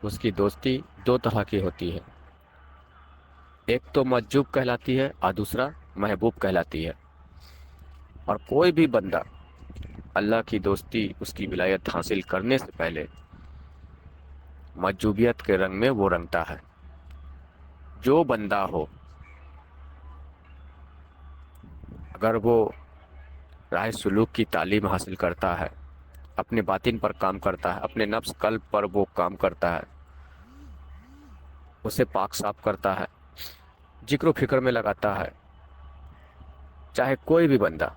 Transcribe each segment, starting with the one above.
اس کی دوستی دو طرح کی ہوتی ہے، ایک تو مجذوب کہلاتی ہے اور دوسرا محبوب کہلاتی ہے۔ اور کوئی بھی بندہ اللہ کی دوستی، اس کی ولایت حاصل کرنے سے پہلے مجذوبیت کے رنگ میں وہ رنگتا ہے۔ جو بندہ ہو، اگر وہ راہ سلوک کی تعلیم حاصل کرتا ہے، اپنے باطن پر کام کرتا ہے، اپنے نفس قلب پر وہ کام کرتا ہے، اسے پاک صاف کرتا ہے، ذکر و فکر میں لگاتا ہے، چاہے کوئی بھی بندہ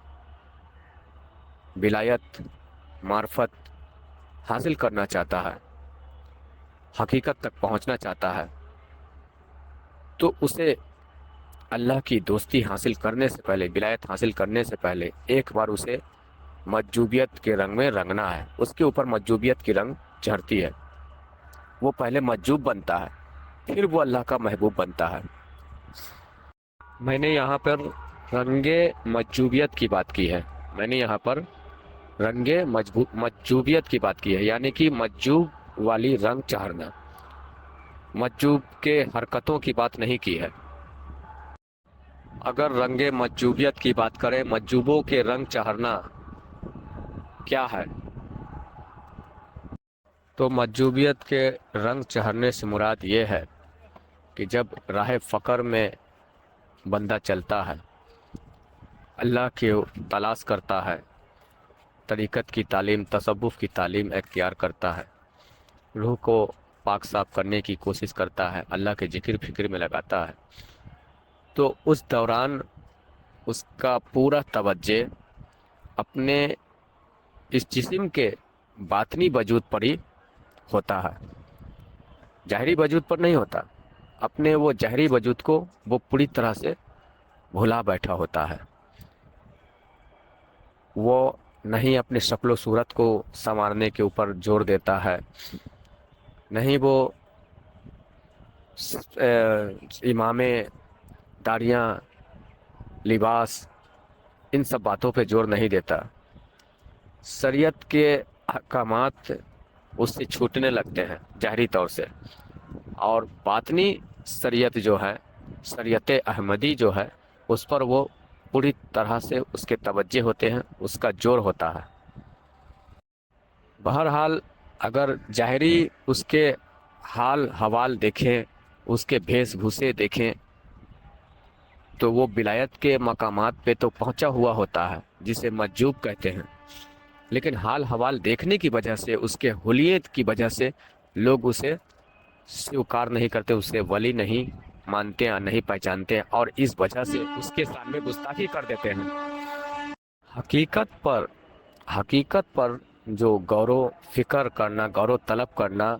ولایت معرفت حاصل کرنا چاہتا ہے، حقیقت تک پہنچنا چاہتا ہے، تو اسے اللہ کی دوستی حاصل کرنے سے پہلے، ولایت حاصل کرنے سے پہلے ایک بار اسے مجذوبیت کے رنگ میں رنگنا ہے۔ اس کے اوپر مجذوبیت کی رنگ چڑھتی ہے، وہ پہلے مجذوب بنتا ہے، پھر وہ اللہ کا محبوب بنتا ہے۔ میں نے یہاں پر رنگ مجذوبیت کی بات کی ہے، میں نے یہاں پر رنگ مجذوبیت کی بات کی ہے، یعنی کہ مجذوب والی رنگ چڑھنا، مجذوب کے حرکتوں کی بات نہیں کی ہے۔ اگر رنگ مجذوبیت کی بات کریں، مجذوبوں کے رنگ چڑھنا کیا ہے، تو مجذوبیت کے رنگ چڑھنے سے مراد یہ ہے کہ جب راہ فقر میں بندہ چلتا ہے، اللہ کی تلاش کرتا ہے، طریقت کی تعلیم، تصوف کی تعلیم اختیار کرتا ہے، روح کو پاک صاف کرنے کی کوشش کرتا ہے، اللہ کے ذکر فکر میں لگاتا ہے، تو اس دوران اس کا پورا توجہ اپنے اس جسم کے باطنی وجود پر ہی ہوتا ہے، ظاہری وجود پر نہیں ہوتا۔ اپنے وہ ظاہری وجود کو وہ پوری طرح سے بھلا بیٹھا ہوتا ہے، وہ نہیں اپنے شکل و صورت کو سنوارنے کے اوپر زور دیتا ہے، نہیں وہ امامے، داڑیاں، لباس، ان سب باتوں پہ زور نہیں دیتا۔ شریعت کے احکامات اس سے چھوٹنے لگتے ہیں ظاہری طور سے، اور باطنی شریعت جو ہے، شریعت احمدی جو ہے، اس پر وہ پوری طرح سے اس کے توجہ ہوتے ہیں، اس کا زور ہوتا ہے۔ بہرحال اگر ظاہری اس کے حال حوال دیکھیں، اس کے بھیس بھوسے دیکھیں، تو وہ ولایت کے مقامات پہ تو پہنچا ہوا ہوتا ہے، جسے مجذوب کہتے ہیں، لیکن حال حوال دیکھنے کی وجہ سے، اس کے حلیت کی وجہ سے لوگ اسے سویکار نہیں کرتے، اسے ولی نہیں مانتے ہیں، نہیں پہچانتے ہیں، اور اس وجہ سے اس کے سامنے گستاخی کر دیتے ہیں۔ حقیقت پر جو غور و فکر کرنا، غور و طلب کرنا،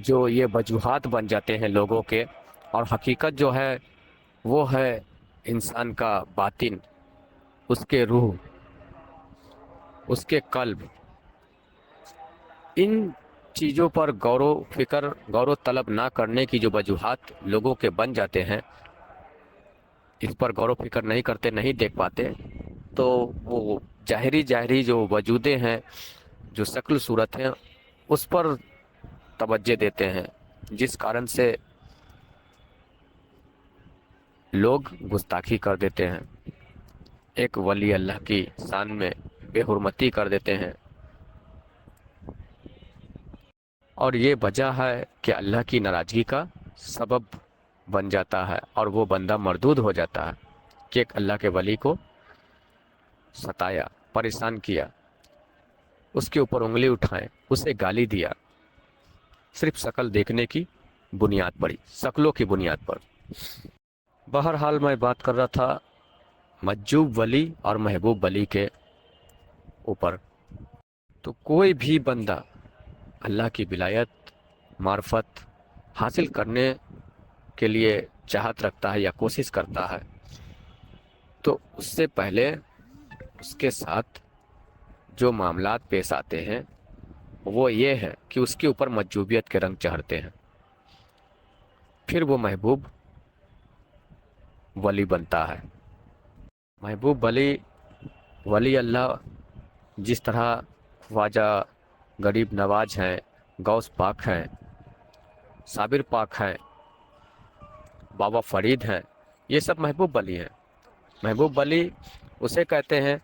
جو یہ وجوہات بن جاتے ہیں لوگوں کے، اور حقیقت جو ہے وہ ہے انسان کا باطن، اس کے روح، اس کے قلب۔ ان چیزوں پر غور و فکر، غور و طلب نہ کرنے کی جو وجوہات لوگوں کے بن جاتے ہیں، اس پر غور و فکر نہیں کرتے، نہیں دیکھ پاتے، تو وہ ظاہری جو وجودیں ہیں، جو شکل صورت ہیں، اس پر توجہ دیتے ہیں، جس کارن سے لوگ گستاخی کر دیتے ہیں، ایک ولی اللہ کی شان میں بے حرمتی کر دیتے ہیں۔ اور یہ وجہ ہے کہ اللہ کی ناراضگی کا سبب بن جاتا ہے، اور وہ بندہ مردود ہو جاتا ہے کہ ایک اللہ کے ولی کو ستایا، پریشان کیا، اس کے اوپر انگلی اٹھائیں، اسے گالی دیا، صرف شکل دیکھنے کی بنیاد پر، شکلوں کی بنیاد پر۔ بہرحال میں بات کر رہا تھا مجذوب ولی اور محبوب ولی کے اوپر۔ تو کوئی بھی بندہ اللہ کی ولایت معرفت حاصل کرنے کے لیے چاہت رکھتا ہے یا کوشش کرتا ہے، تو اس سے پہلے اس کے ساتھ جو معاملات پیش آتے ہیں وہ یہ ہے کہ اس کے اوپر مجذوبیت کے رنگ چڑھتے ہیں، پھر وہ محبوب ولی بنتا ہے۔ محبوب ولی اللہ جس طرح خواجہ غریب نواز ہیں، غوث پاک ہیں، साबिर पाक हैं, बाबा फरीद हैं, ये सब महबूब वली हैं। महबूब वली उसे कहते हैं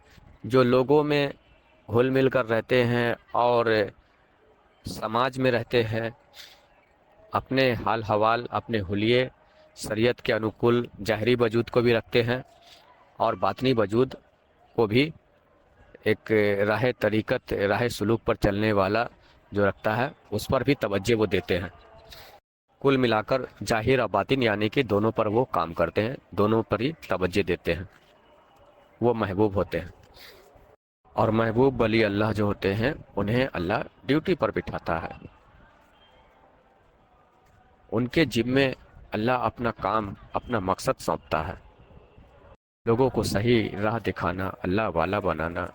जो लोगों में घुल मिल कर रहते हैं और समाज में रहते हैं, अपने हाल हवाल, अपने हुलिये शरीयत के अनुकूल ज़ाहरी वजूद को भी रखते हैं और बातनी वजूद को भी एक राह तरीक़त, राह सुलूक पर चलने वाला जो रखता है उस पर भी तवज्जो वो देते हैं। कुल मिलाकर ज़ाहिर और बातिन यानी कि दोनों पर वो काम करते हैं, दोनों पर ही तवज्जो देते हैं, वो महबूब होते हैं। और महबूब वली अल्लाह जो होते हैं उन्हें अल्लाह ड्यूटी पर बिठाता है। उनके जिम्मे अल्लाह अपना काम, अपना मकसद सौंपता है, लोगों को सही राह दिखाना, अल्लाह वाला बनाना,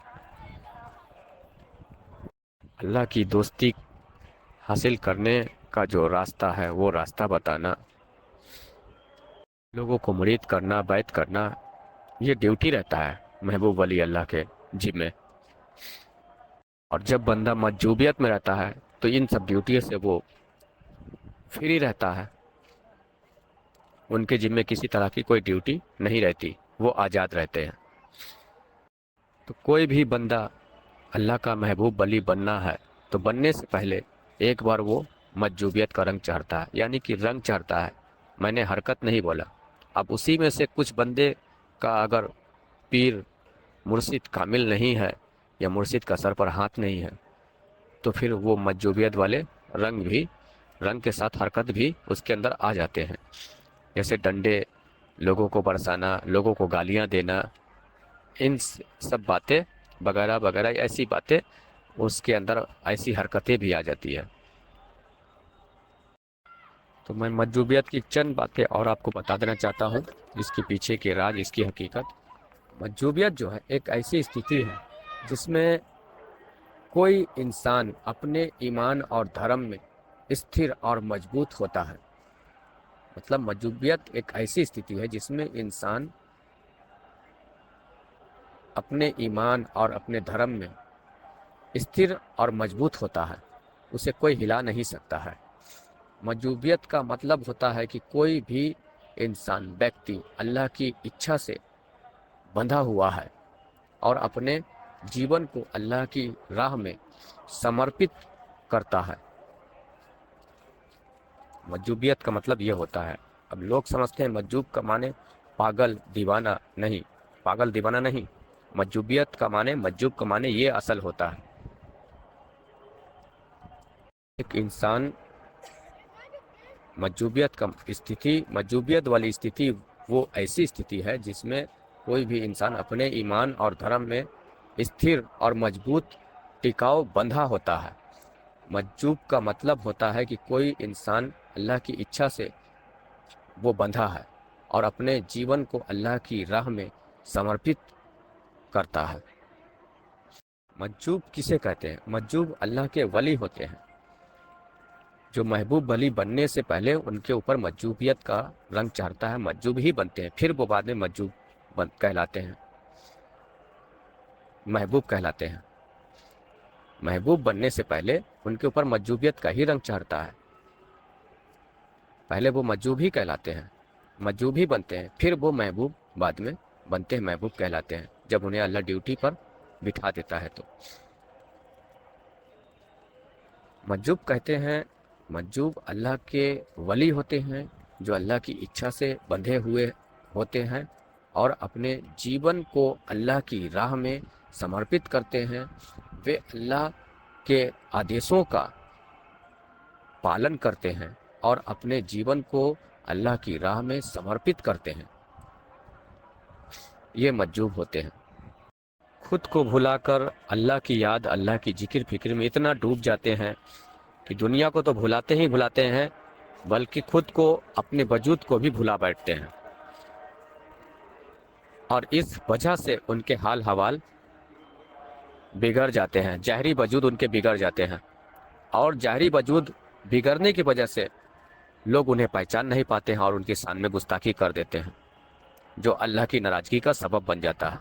अल्लाह की दोस्ती हासिल करने का जो रास्ता है वो रास्ता बताना, लोगों को मुरीद करना, बैत करना, ये ड्यूटी रहता है महबूब वली अल्लाह के जिम्मे। और जब बंदा मजूबियत में रहता है तो इन सब ड्यूटी से वो फ्री रहता है, उनके जिम्मे किसी तरह की कोई ड्यूटी नहीं रहती, वो आज़ाद रहते हैं। तो कोई भी बंदा अल्लाह का महबूब वली बनना है तो बनने से पहले एक बार वो मजूबियत का रंग चढ़ता है, यानी कि रंग चढ़ता है, मैंने हरकत नहीं बोला। अब उसी में से कुछ बंदे का अगर पीर मुर्शिद कामिल नहीं है या मुर्शिद का सर पर हाथ नहीं है तो फिर वो मजूबियत वाले रंग के साथ हरकत भी उसके अंदर आ जाते हैं, जैसे डंडे, लोगों को बरसाना, लोगों को गालियां देना, इन सब बातें वगैरह वगैरह, ऐसी बातें उसके अंदर, ऐसी हरकतें भी आ जाती है। तो मैं मजूबियत की चंद बातें और आपको बता देना चाहता हूँ, इसके पीछे के राज, इसकी हकीकत। मजूबियत जो है एक ऐसी स्थिति है जिसमें कोई इंसान अपने ईमान और धर्म में स्थिर और मजबूत होता है। मतलब मजूबियत एक ऐसी स्थिति है जिसमें इंसान अपने ईमान और अपने धर्म में स्थिर और मजबूत होता है, उसे कोई हिला नहीं सकता है। मजूबियत का मतलब होता है कि कोई भी इंसान, व्यक्ति अल्लाह की इच्छा से बंधा हुआ है और अपने जीवन को अल्लाह की राह में समर्पित करता है। मजूबियत का मतलब ये होता है। अब लोग समझते हैं मजूब का माने पागल दीवाना, नहीं, पागल दीवाना नहीं। मजूबियत का माने, मजूब का माने ये असल होता है, एक इंसान मजूबियत वाली स्थिति वो ऐसी स्थिति है जिसमें कोई भी इंसान अपने ईमान और धर्म में स्थिर और मजबूत, टिकाऊ, बंधा होता है। मजूब का मतलब होता है कि कोई इंसान अल्लाह की इच्छा से वो बंधा है और अपने जीवन को अल्लाह की राह में समर्पित करता है। मजूब किसे कहते हैं? मजूब अल्लाह के वली होते हैं जो महबूब वली बनने से पहले उनके ऊपर मजूबियत का रंग चढ़ता है, मजूब ही बनते हैं, फिर वो बाद में मजूब कहलाते हैं, महबूब कहलाते हैं। महबूब बनने से पहले उनके ऊपर मजूबियत का ही रंग चढ़ता है, पहले वो मजूब ही कहलाते हैं, मजूब ही बनते हैं, फिर वो महबूब बाद में बनते हैं, महबूब कहलाते हैं जब उन्हें अल्लाह ड्यूटी पर बिठा देता है। तो मजूब कहते हैं, मजूब अल्लाह के वली होते हैं जो अल्लाह की इच्छा से बंधे हुए होते हैं और अपने जीवन को अल्लाह की राह में समर्पित करते हैं। वे अल्लाह के आदेशों का पालन करते हैं और अपने जीवन को अल्लाह की राह में समर्पित करते हैं, ये मजूब होते हैं। खुद को भुलाकर अल्लाह की याद, अल्लाह की जिक्र फिक्र में इतना डूब जाते हैं कि दुनिया को तो भुलाते ही भुलाते हैं, बल्कि खुद को, अपने वजूद को भी भुला बैठते हैं। और इस वजह से उनके हाल हवाल बिगड़ जाते हैं, ज़ाहरी वजूद उनके बिगड़ जाते हैं और ज़ाहरी वजूद बिगड़ने की वजह से लोग उन्हें पहचान नहीं पाते हैं और उनके सामने गुस्ताखी कर देते हैं, जो अल्लाह की नाराज़गी का सबब बन जाता है।